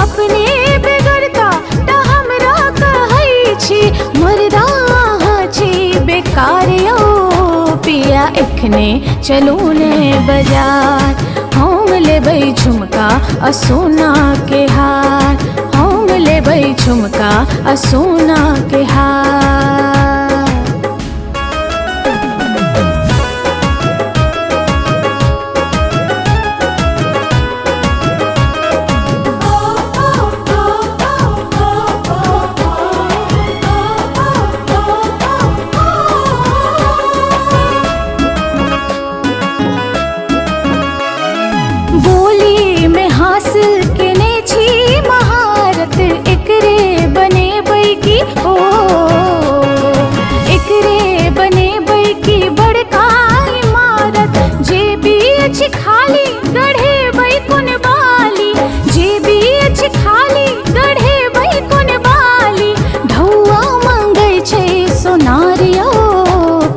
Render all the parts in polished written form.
अपने बिगड़ता ता हमरा कहै छी मर्दा छी बेकार यौ पिया एखने चलू ने बाजार हम लेबै झुमका आ सोना के हार हम लेबै झुमका आ सोना के हार बोली में हासिल केने छी महारत एकरे बनेबै की ओ एकरे बनेबै की बड़का इमारत जे बीच खाली गढ़ेबै कोन बाली जे बीच खाली गढ़ेबै कोन बाली ढौआ मांगै छै सोनार यौ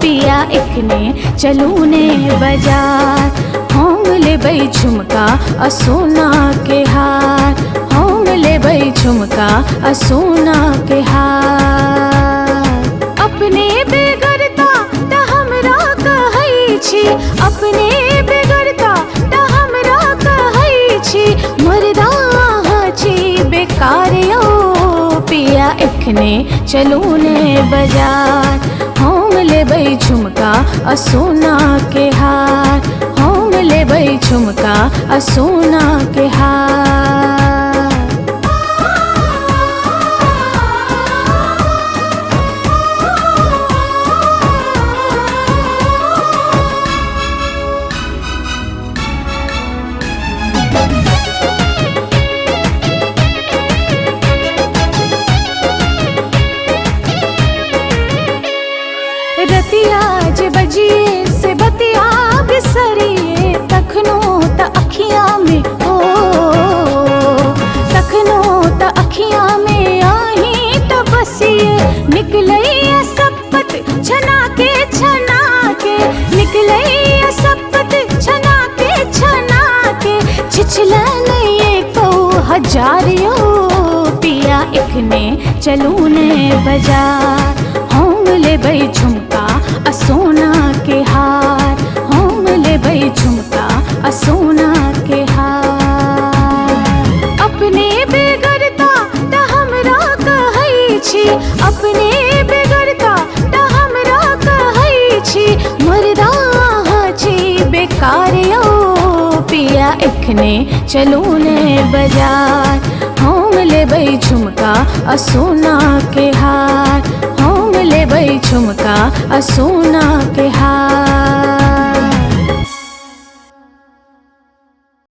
पिया एखने चलू ने बाजार हम लेबै झुमका आ सोना के हार हम लेबै झुमका आ सोना के हार अपने बिगड़ता ता हमरा कहै छी अपने बिगड़ता ता हमरा कहै छी मर्दा छी बेकार यौ पिया एखने चलू ने बाजार हम लेबै झुमका आ सोना के हार हम लेबै झुमका आ सोना के हार रतिया जे बजिए से बतिया बिसरिए तखनो त अखिया में ओ तखनो त अखिया में आही त बसिए निकलैया सपत छना के निकलैया सपत छना के छिछला नहीं को हजार यो पिया एखने चलू ने बाजार हम लेबै झुमका आ सोना के हार हम लेबै झुमका आ सोना के हार अपने बिगड़ता ता हमरा कहै छी अपने बिगड़ता ता हमरा कहै छी मर्दा छी बेकार यौ पिया एखने चलू ने बाजार हम लेबै झुमका आ सोना के हार हम लेबै झुमका आ सोना के हार